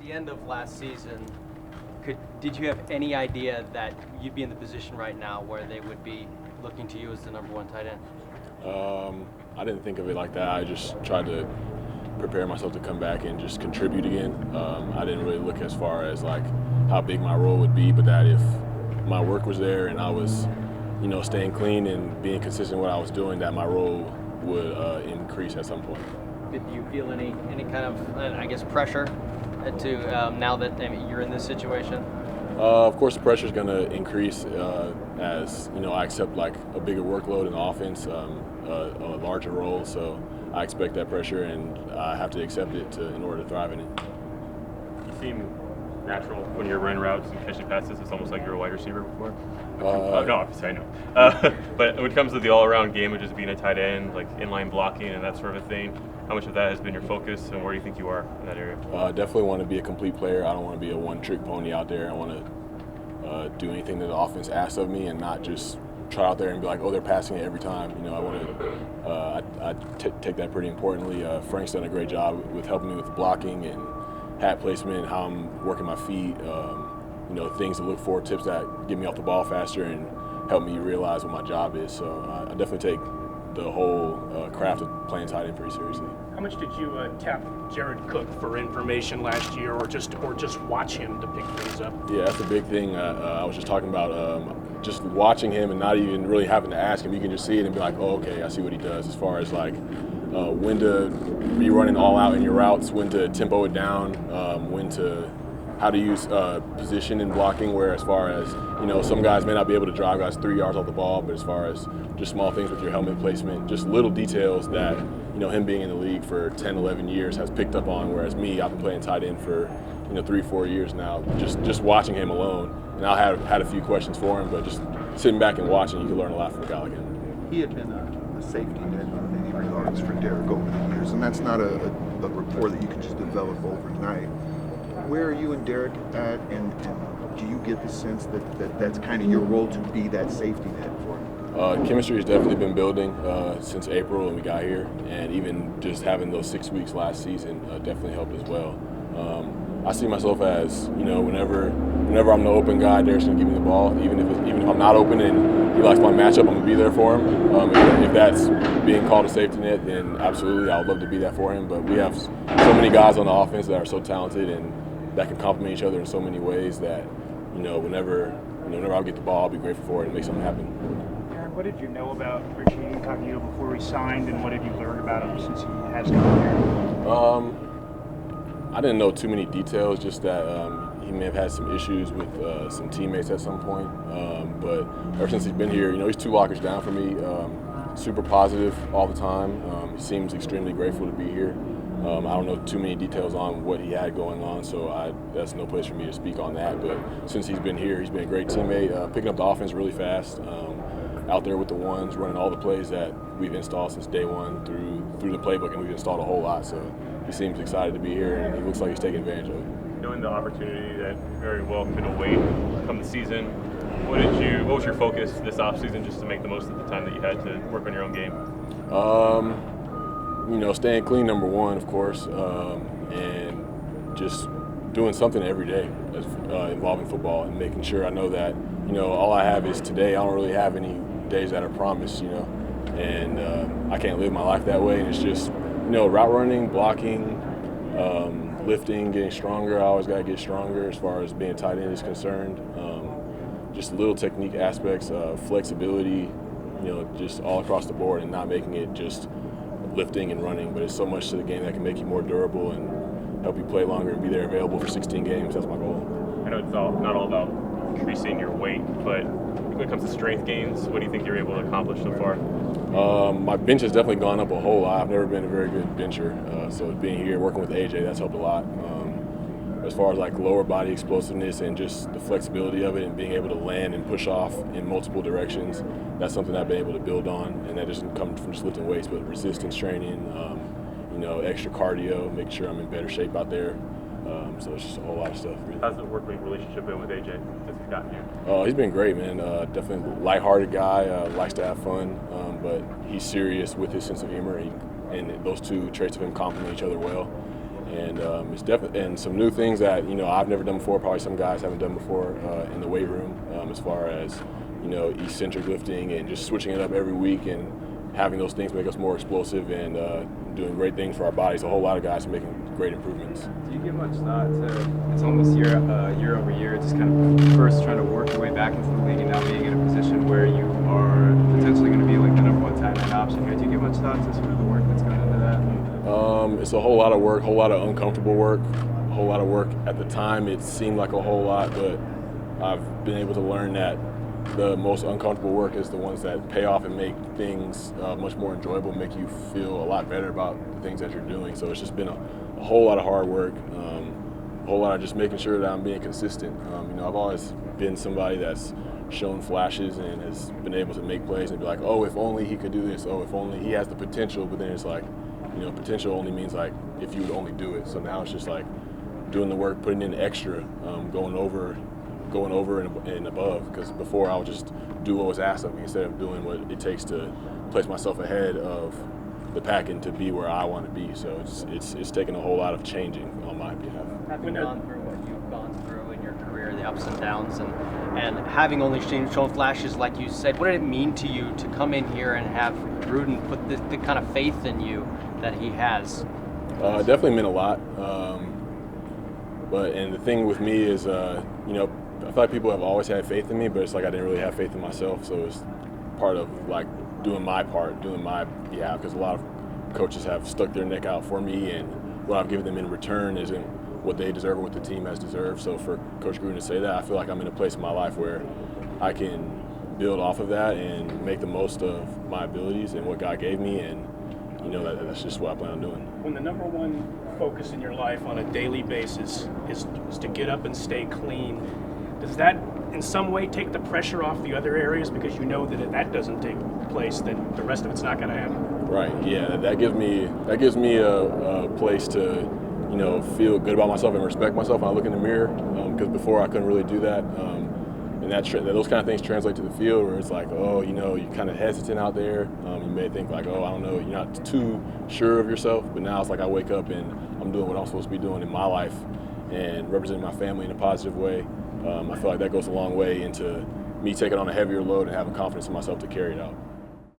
the end of last season, did you have any idea that you'd be in the position right now where they would be looking to you as the number one tight end? I didn't think of it like that. I just tried to prepare myself to come back and just contribute again. I didn't really look as far as like how big my role would be, but that if my work was there and I was, staying clean and being consistent in what I was doing, that my role would increase at some point. Did you feel any kind of, I guess, pressure to now that you're in this situation? Of course, the pressure is going to increase as I accept like a bigger workload in the offense, a larger role. So I expect that pressure, and I have to accept it in order to thrive in it. You seem natural when you're running routes and catching passes. It's almost like you're a wide receiver before. No, obviously I know. But when it comes to the all-around game of just being a tight end, like inline blocking and that sort of thing, how much of that has been your focus, and where do you think you are in that area? Definitely want to be a complete player. I don't want to be a one-trick pony out there. I want to do anything that the offense asks of me and not just try out there and be like, oh, they're passing it every time. I want to take that pretty importantly. Frank's done a great job with helping me with the blocking and hat placement, how I'm working my feet, things to look for, tips that get me off the ball faster and help me realize what my job is. So I definitely take the whole craft of playing tight end pretty seriously. How much did you tap Jared Cook for information last year, or just watch him to pick things up? Yeah, that's a big thing. I was just talking about just watching him and not even really having to ask him. You can just see it and be like, oh, okay, I see what he does. As far as like when to be running all out in your routes, when to tempo it down, how to use position and blocking, where as far as, some guys may not be able to drive guys 3 yards off the ball, but as far as just small things with your helmet placement, just little details that, him being in the league for 10, 11 years has picked up on, whereas me, I've been playing tight end for, 3-4 years now. Just watching him alone, and I had a few questions for him, but just sitting back and watching, you can learn a lot from a guy like him. He had been a safety net in many regards for Derek over the years, and that's not a rapport that you can just develop overnight. Where are you and Derek at, and do you get the sense that that's kind of your role to be that safety net for him? Chemistry has definitely been building since April when we got here, and even just having those 6 weeks last season definitely helped as well. I see myself as, whenever I'm the open guy, Derek's going to give me the ball. Even if I'm not open and he likes my matchup, I'm going to be there for him. If that's being called a safety net, then absolutely, I would love to be that for him. But we have so many guys on the offense that are so talented and that can complement each other in so many ways that, whenever I get the ball, I'll be grateful for it and make something happen. Darren, what did you know about Richie Incognito before he signed, and what have you learned about him since he has come here? I didn't know too many details, just that he may have had some issues with some teammates at some point. But ever since he's been here, he's 2 lockers down for me, super positive all the time. He seems extremely grateful to be here. I don't know too many details on what he had going on, so that's no place for me to speak on that. But since he's been here, he's been a great teammate, picking up the offense really fast, out there with the ones, running all the plays that we've installed since day one through the playbook, and we've installed a whole lot. So he seems excited to be here, and he looks like he's taking advantage of it. Knowing the opportunity that very well could await come the season, what was your focus this offseason just to make the most of the time that you had to work on your own game? Staying clean, number one, of course, and just doing something every day involving football and making sure I know that, all I have is today. I don't really have any days that are promised, and I can't live my life that way. And it's just, route running, blocking, lifting, getting stronger. I always got to get stronger as far as being tight end is concerned. Just little technique aspects, flexibility, just all across the board, and not making it just lifting and running, but it's so much to the game that can make you more durable and help you play longer and be there available for 16 games. That's my goal. I know it's not all about increasing your weight, but when it comes to strength gains, what do you think you're able to accomplish so far? My bench has definitely gone up a whole lot. I've never been a very good bencher, so being here, working with AJ, that's helped a lot. As far as like lower body explosiveness and just the flexibility of it and being able to land and push off in multiple directions, that's something I've been able to build on, and that doesn't come from just lifting weights, but resistance training, extra cardio, making sure I'm in better shape out there. So it's just a whole lot of stuff. Really. How's the working relationship been with AJ since he's gotten here? He's been great, man. Definitely a lighthearted guy, likes to have fun, but he's serious with his sense of humor, and those two traits of him complement each other well. And it's definitely and some new things that I've never done before. Probably some guys haven't done before in the weight room, as far as eccentric lifting and just switching it up every week and having those things make us more explosive and doing great things for our bodies. A whole lot of guys are making great improvements. Do you give much thought to, it's almost year over year, just kind of first trying to work your way back into the league and now being in a position where you are potentially going to be like the number one tight end option here? Do you give much thought to sort of the work that's going into that? It's a whole lot of work, a whole lot of uncomfortable work, a whole lot of work. At the time, it seemed like a whole lot, but I've been able to learn that the most uncomfortable work is the ones that pay off and make things much more enjoyable, make you feel a lot better about the things that you're doing. So it's just been a whole lot of hard work, a whole lot of just making sure that I'm being consistent. I've always been somebody that's shown flashes and has been able to make plays and be like, oh, if only he could do this, oh, if only he has the potential. But then it's like, potential only means like if you would only do it. So now it's just like doing the work, putting in extra, going over and above, because before I would just do what was asked of me instead of doing what it takes to place myself ahead of the pack and to be where I want to be. So it's taken a whole lot of changing on my behalf. Having gone through what you've gone through in your career, the ups and downs, and having only shown flashes like you said, what did it mean to you to come in here and have Gruden put the kind of faith in you that he has? It definitely meant a lot. And the thing with me is, I feel like people have always had faith in me, but it's like I didn't really have faith in myself. So it's part of like doing my part, doing my behalf, because a lot of coaches have stuck their neck out for me, and what I've given them in return isn't what they deserve or what the team has deserved. So for Coach Gruden to say that, I feel like I'm in a place in my life where I can build off of that and make the most of my abilities and what God gave me, and that's just what I plan on doing. When the number one focus in your life on a daily basis is to get up and stay clean, does that in some way take the pressure off the other areas, because you know that if that doesn't take place, then the rest of it's not going to happen? Right. Yeah, that gives me a place to feel good about myself and respect myself when I look in the mirror, because before I couldn't really do that. And those kind of things translate to the field, where it's like, oh, you're kind of hesitant out there. You may think like, oh, I don't know, you're not too sure of yourself. But now it's like I wake up and I'm doing what I'm supposed to be doing in my life and representing my family in a positive way. I feel like that goes a long way into me taking on a heavier load and having confidence in myself to carry it out.